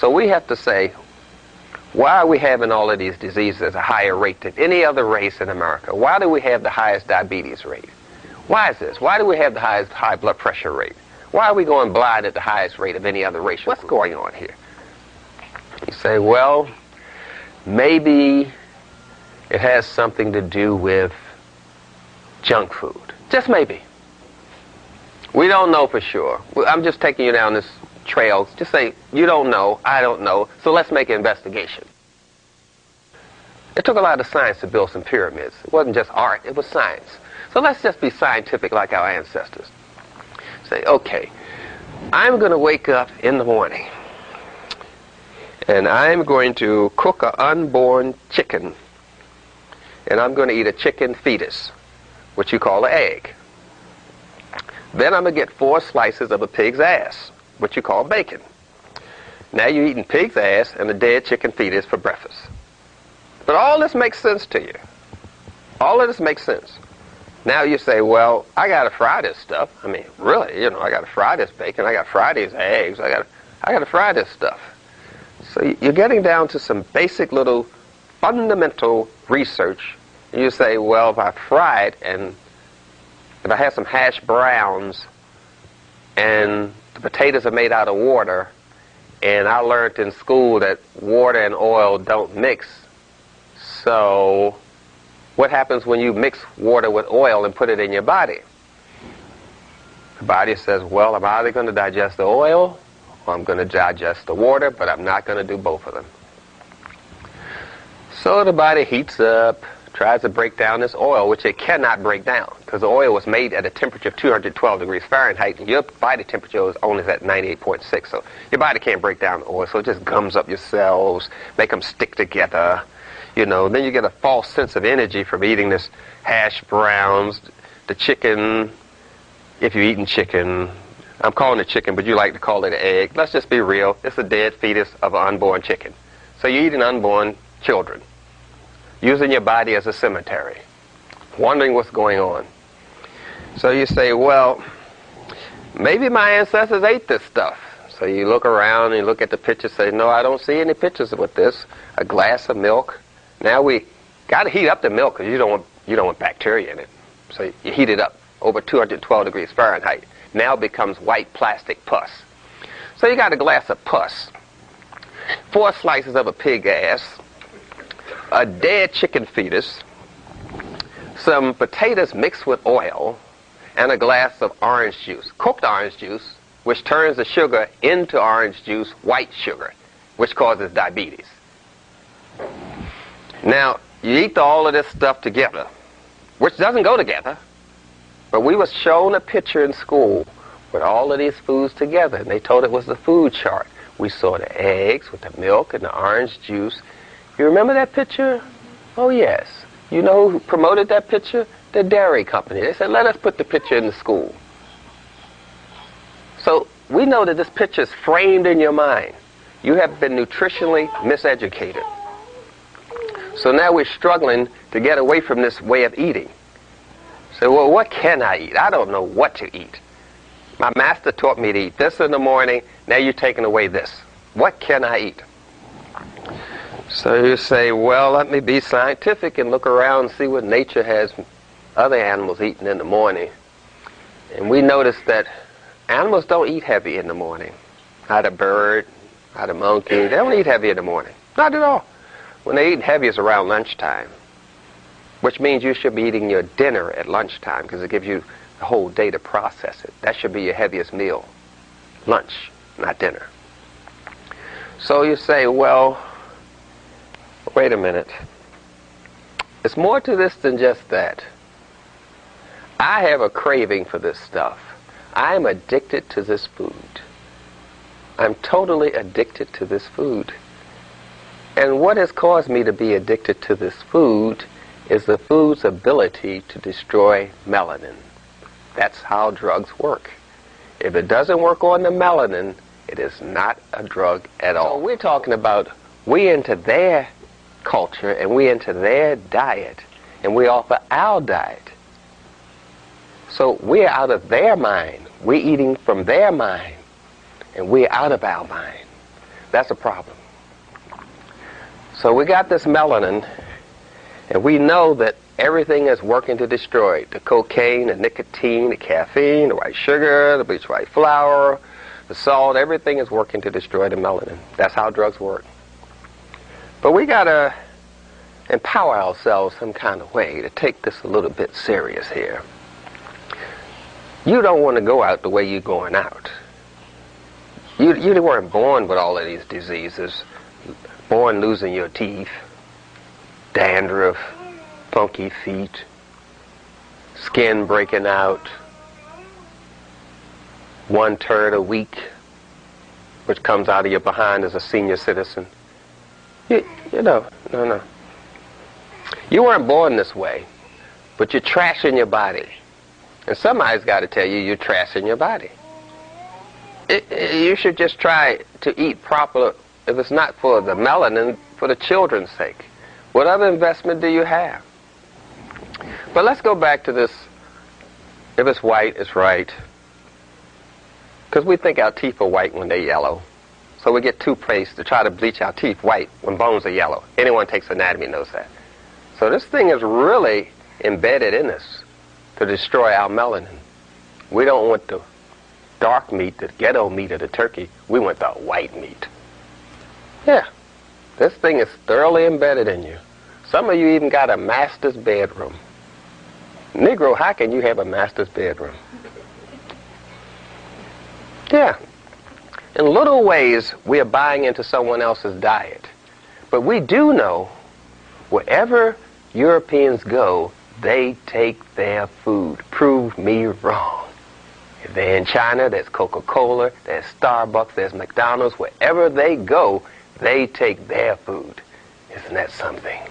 So we have to say, why are we having all of these diseases at a higher rate than any other race in America? Why do we have the highest diabetes rate? Why is this? Why do we have the highest high blood pressure rate? Why are we going blind at the highest rate of any other race? What's going on here? You say, well, maybe it has something to do with junk food. Just maybe. We don't know for sure. I'm just taking you down this trail. Just say, you don't know, I don't know, so let's make an investigation. It took a lot of science to build some pyramids. It wasn't just art, it was science. So let's just be scientific like our ancestors. Say, okay, I'm going to wake up in the morning and I'm going to cook an unborn chicken, and I'm going to eat a chicken fetus, which you call an egg. Then I'm going to get 4 slices of a pig's ass, which you call bacon. Now you're eating pig's ass and a dead chicken fetus for breakfast. But all this makes sense to you. All of this makes sense. Now you say, well, I got to fry this stuff. I mean, really, I got to fry this bacon. I got to fry these eggs. I got to fry this stuff. So you're getting down to some basic little fundamental research. And you say, well, if I fry it and if I have some hash browns and the potatoes are made out of water, and I learned in school that water and oil don't mix, so what happens when you mix water with oil and put it in your body? The body says, well, I'm either going to digest the oil or I'm going to digest the water, but I'm not going to do both of them. So the body heats up, tries to break down this oil, which it cannot break down because the oil was made at a temperature of 212 degrees Fahrenheit, and your body temperature is only at 98.6, so your body can't break down the oil, so it just gums up your cells, make them stick together. Then you get a false sense of energy from eating this hash browns, the chicken, if you're eating chicken. I'm calling it chicken, but you like to call it an egg. Let's just be real. It's a dead fetus of an unborn chicken. So you're eating unborn children, using your body as a cemetery, wondering what's going on. So you say, well, maybe my ancestors ate this stuff. So you look around and you look at the pictures, say, no, I don't see any pictures with this. A glass of milk. Now we got to heat up the milk because you don't want bacteria in it. So you heat it up over 212 degrees Fahrenheit. Now it becomes white plastic pus. So you got a glass of pus, 4 slices of a pig ass, a dead chicken fetus, some potatoes mixed with oil, and a glass of orange juice, cooked orange juice, which turns the sugar into orange juice, white sugar, which causes diabetes. Now, you eat all of this stuff together, which doesn't go together, but we was shown a picture in school with all of these foods together, and they told it was the food chart. We saw the eggs with the milk and the orange juice. You remember that picture? Oh, yes. You know who promoted that picture? The dairy company. They said, let us put the picture in the school. So we know that this picture is framed in your mind. You have been nutritionally miseducated. So now we're struggling to get away from this way of eating. So, well, what can I eat? I don't know what to eat. My master taught me to eat this in the morning. Now you're taking away this. What can I eat? So you say, well, let me be scientific and look around and see what nature has other animals eating in the morning. And we notice that animals don't eat heavy in the morning. Not a bird, not a monkey. They don't eat heavy in the morning. Not at all. When they eat heavy, it's around lunchtime, which means you should be eating your dinner at lunchtime because it gives you the whole day to process it. That should be your heaviest meal. Lunch, not dinner. So you say, well, wait a minute. It's more to this than just that. I have a craving for this stuff. I am addicted to this food. I'm totally addicted to this food. And what has caused me to be addicted to this food is the food's ability to destroy melanin. That's how drugs work. If it doesn't work on the melanin, it is not a drug at all. So we're talking about we into their culture and we into their diet, and we offer our diet. So we're out of their mind. We're eating from their mind, and we're out of our mind. That's a problem. So we got this melanin, and we know that everything is working to destroy it. The cocaine, the nicotine, the caffeine, the white sugar, the bleached white flour, the salt, everything is working to destroy the melanin. That's how drugs work. But we got to empower ourselves some kind of way to take this a little bit serious here. You don't want to go out the way you're going out. You weren't born with all of these diseases, born losing your teeth, dandruff, funky feet, skin breaking out, 1 turd a week, which comes out of your behind as a senior citizen. You know, no. You weren't born this way, but you're trashing your body. And somebody's got to tell you you're trashing your body. You should just try to eat proper, if it's not for the melanin, for the children's sake. What other investment do you have? But let's go back to this, if it's white, it's right. Because we think our teeth are white when they're yellow. So we get toothpaste to try to bleach our teeth white when bones are yellow. Anyone takes anatomy knows that. So this thing is really embedded in us to destroy our melanin. We don't want the dark meat, the ghetto meat of the turkey. We want the white meat. Yeah, this thing is thoroughly embedded in you. Some of you even got a master's bedroom. Negro, how can you have a master's bedroom? Yeah. In little ways, we are buying into someone else's diet. But we do know wherever Europeans go, they take their food. Prove me wrong. If they're in China, there's Coca-Cola, there's Starbucks, there's McDonald's. Wherever they go, they take their food. Isn't that something?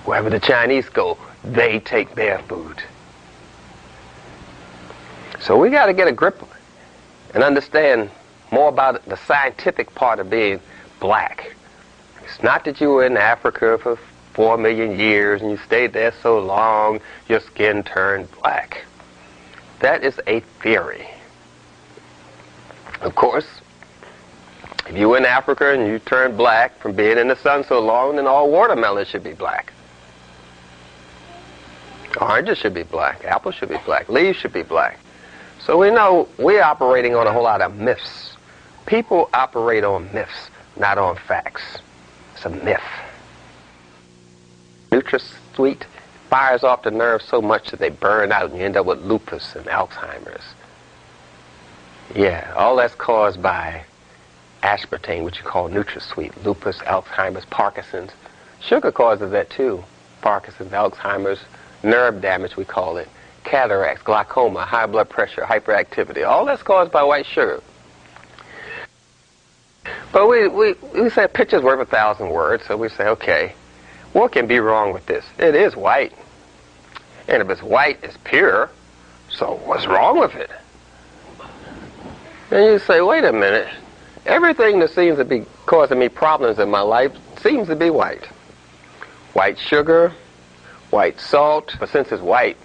Wherever the Chinese go, they take their food. So we got to get a grip and understand more about the scientific part of being black. It's not that you were in Africa for 4 million years and you stayed there so long, your skin turned black. That is a theory. Of course, if you were in Africa and you turned black from being in the sun so long, then all watermelons should be black. Oranges should be black. Apples should be black. Leaves should be black. So we know we're operating on a whole lot of myths. People operate on myths, not on facts. It's a myth. NutraSweet fires off the nerves so much that they burn out and you end up with lupus and Alzheimer's. Yeah, all that's caused by aspartame, which you call NutraSweet. Lupus, Alzheimer's, Parkinson's. Sugar causes that too. Parkinson's, Alzheimer's, nerve damage we call it. Cataracts, glaucoma, high blood pressure, hyperactivity. All that's caused by white sugar. But we say a picture's worth 1,000 words, so we say, okay, what can be wrong with this? It is white. And if it's white, it's pure. So what's wrong with it? And you say, wait a minute. Everything that seems to be causing me problems in my life seems to be white. White sugar, white salt, but since it's white,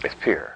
it's pure.